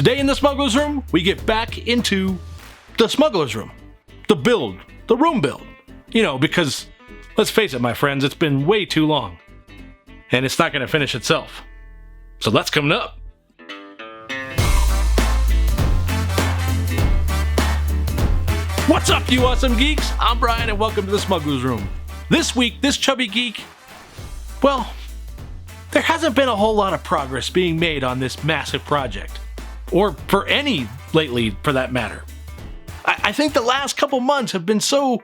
Today in the Smugglers Room, we get back into the Smugglers Room. The build, the room build. You know, because, let's face it, my friends, it's been way too long. And it's not going to finish itself. So that's coming up. What's up, you awesome geeks? I'm Brian, and welcome to the Smugglers Room. This week, this chubby geek, well, there hasn't been a whole lot of progress being made on this massive project. Or for any lately, for that matter. I think the last couple months have been so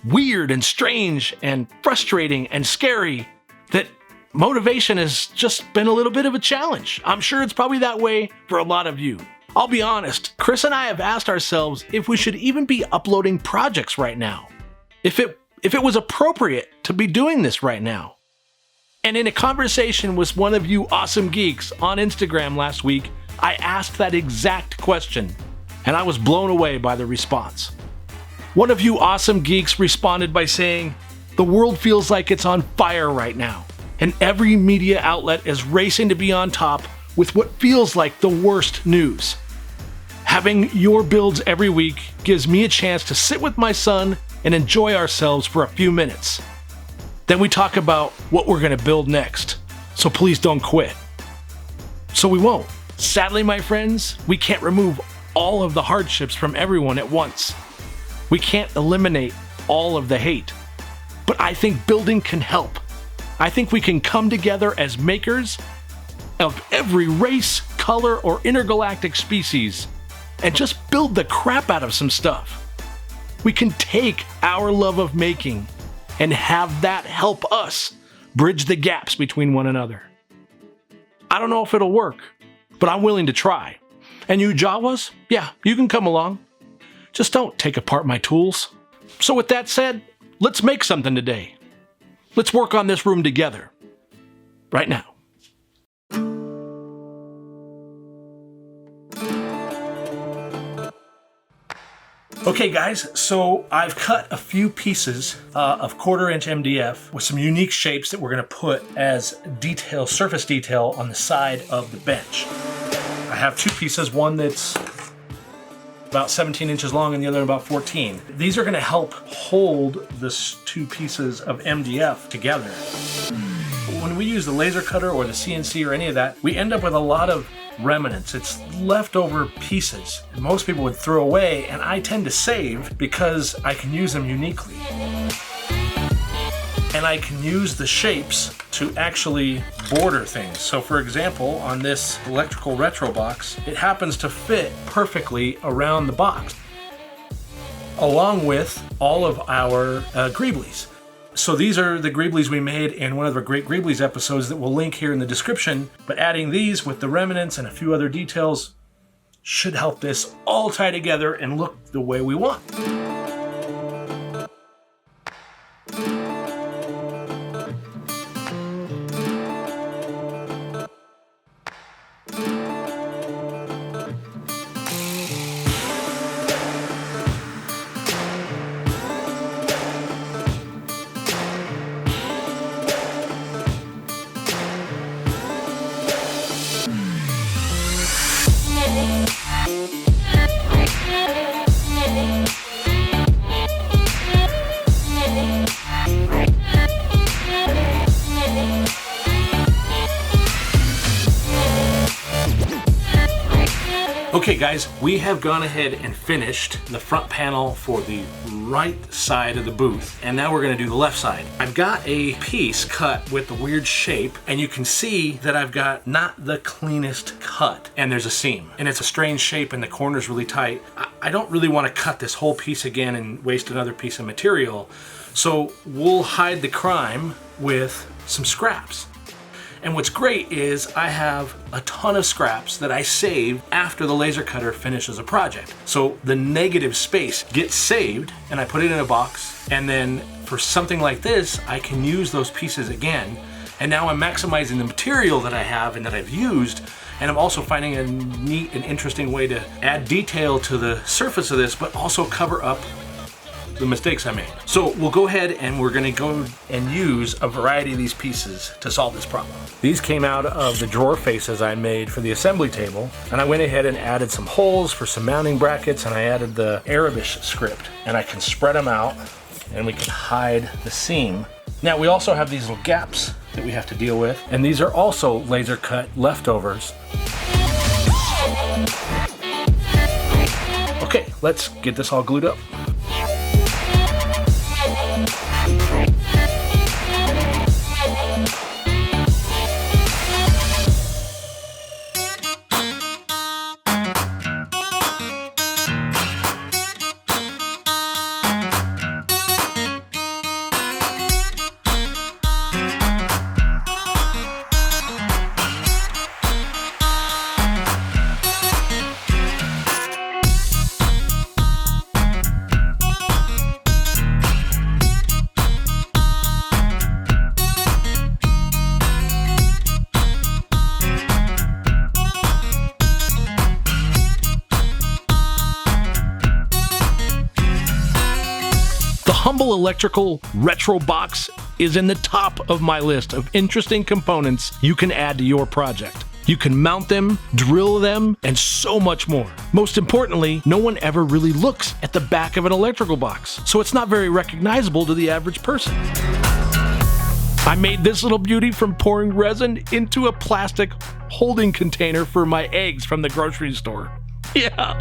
weird and strange and frustrating and scary that motivation has just been a little bit of a challenge. I'm sure it's probably that way for a lot of you. I'll be honest, Chris and I have asked ourselves if we should even be uploading projects right now. If it was appropriate to be doing this right now. And in a conversation with one of you awesome geeks on Instagram last week, I asked that exact question, and I was blown away by the response. One of you awesome geeks responded by saying, "The world feels like it's on fire right now, and every media outlet is racing to be on top with what feels like the worst news. Having your builds every week gives me a chance to sit with my son and enjoy ourselves for a few minutes. Then we talk about what we're going to build next, so please don't quit." So we won't. Sadly, my friends, we can't remove all of the hardships from everyone at once. We can't eliminate all of the hate. But I think building can help. I think we can come together as makers of every race, color, or intergalactic species and just build the crap out of some stuff. We can take our love of making and have that help us bridge the gaps between one another. I don't know if it'll work, but I'm willing to try. And you Jawas, yeah, you can come along. Just don't take apart my tools. So with that said, let's make something today. Let's work on this room together. Right now. Okay guys, so I've cut a few pieces of 1/4-inch MDF with some unique shapes that we're going to put as detail, surface detail on the side of the bench. I have two pieces, one that's about 17 inches long and the other about 14. These are going to help hold this two pieces of MDF together. When we use the laser cutter or the CNC or any of that, we end up with a lot of remnants. It's leftover pieces and most people would throw away, and I tend to save because I can use them uniquely. And I can use the shapes to actually border things. So for example, on this electrical retro box, it happens to fit perfectly around the box, along with all of our greeblies. So these are the greeblies we made in one of our great greeblies episodes that we'll link here in the description, but adding these with the remnants and a few other details should help this all tie together and look the way we want. Okay guys, we have gone ahead and finished the front panel for the right side of the booth, and now we're going to do the left side. I've got a piece cut with the weird shape, and you can see that I've got not the cleanest cut, and there's a seam, and it's a strange shape and the corner's really tight. I don't really want to cut this whole piece again and waste another piece of material, so we'll hide the crime with some scraps. And what's great is I have a ton of scraps that I save after the laser cutter finishes a project. So the negative space gets saved and I put it in a box, and then for something like this, I can use those pieces again. And now I'm maximizing the material that I have and that I've used, and I'm also finding a neat and interesting way to add detail to the surface of this, but also cover up the mistakes I made. So we'll go ahead and we're gonna go and use a variety of these pieces to solve this problem. These came out of the drawer faces I made for the assembly table, and I went ahead and added some holes for some mounting brackets, and I added the Arabish script, and I can spread them out and we can hide the seam. Now we also have these little gaps that we have to deal with, and these are also laser cut leftovers. Okay, let's get this all glued up. Humble Electrical Retro Box is in the top of my list of interesting components you can add to your project. You can mount them, drill them, and so much more. Most importantly, no one ever really looks at the back of an electrical box, so it's not very recognizable to the average person. I made this little beauty from pouring resin into a plastic holding container for my eggs from the grocery store. Yeah.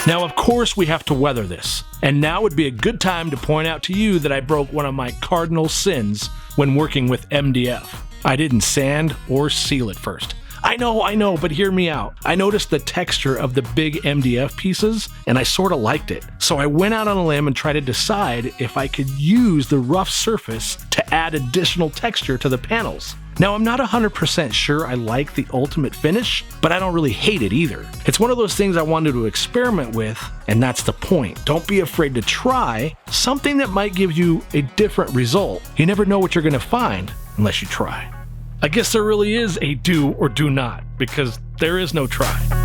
Now, of course, we have to weather this. And now would be a good time to point out to you that I broke one of my cardinal sins when working with MDF. I didn't sand or seal it first. I know, but hear me out. I noticed the texture of the big MDF pieces, and I sort of liked it. So I went out on a limb and tried to decide if I could use the rough surface to add additional texture to the panels. Now, I'm not 100% sure I like the ultimate finish, but I don't really hate it either. It's one of those things I wanted to experiment with, and that's the point. Don't be afraid to try something that might give you a different result. You never know what you're going to find unless you try. I guess there really is a do or do not, because there is no try.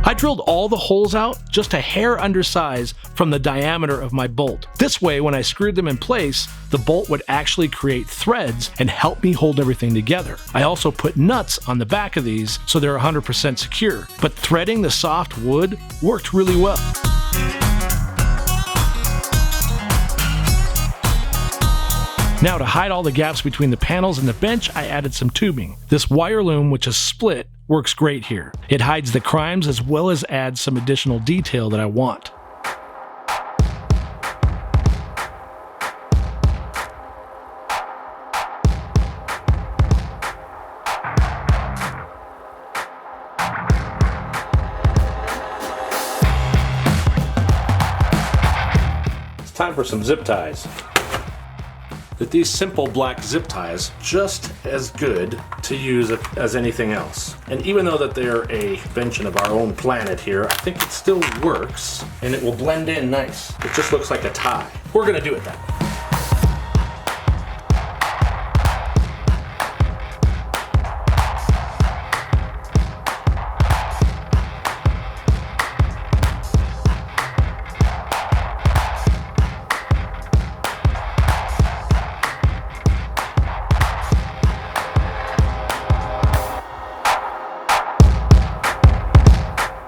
I drilled all the holes out just a hair undersize from the diameter of my bolt. This way, when I screwed them in place, the bolt would actually create threads and help me hold everything together. I also put nuts on the back of these so they're 100% secure, but threading the soft wood worked really well. Now, to hide all the gaps between the panels and the bench, I added some tubing. This wire loom, which is split, works great here. It hides the crimes as well as adds some additional detail that I want. It's time for some zip ties. That these simple black zip ties just as good to use as anything else. And even though that they're a invention of our own planet here, I think it still works and it will blend in nice. It just looks like a tie. We're gonna do it that way.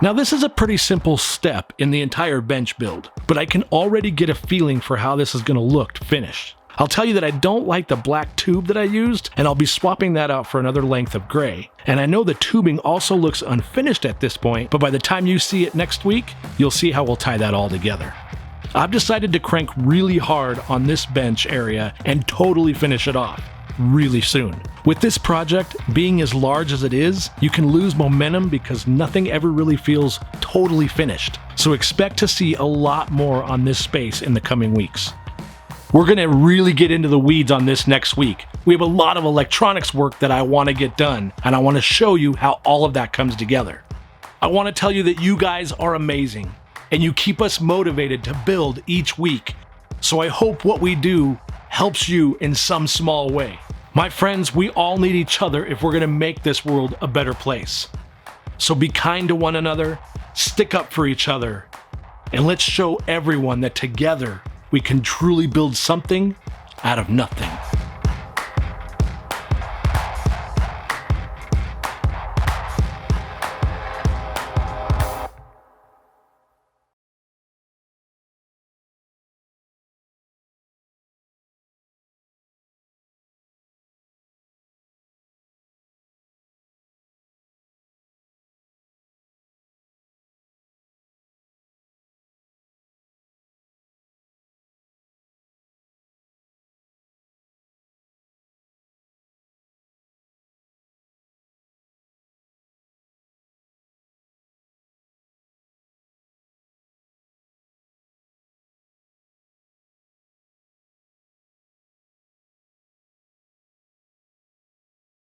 Now this is a pretty simple step in the entire bench build, but I can already get a feeling for how this is going to look finished. I'll tell you that I don't like the black tube that I used, and I'll be swapping that out for another length of gray. And I know the tubing also looks unfinished at this point, but by the time you see it next week, you'll see how we'll tie that all together. I've decided to crank really hard on this bench area and totally finish it off really soon. With this project being as large as it is, you can lose momentum because nothing ever really feels totally finished. So expect to see a lot more on this space in the coming weeks. We're going to really get into the weeds on this next week. We have a lot of electronics work that I want to get done, and I want to show you how all of that comes together. I want to tell you that you guys are amazing, and you keep us motivated to build each week. So I hope what we do helps you in some small way. My friends, we all need each other if we're going to make this world a better place. So be kind to one another, stick up for each other, and let's show everyone that together we can truly build something out of nothing.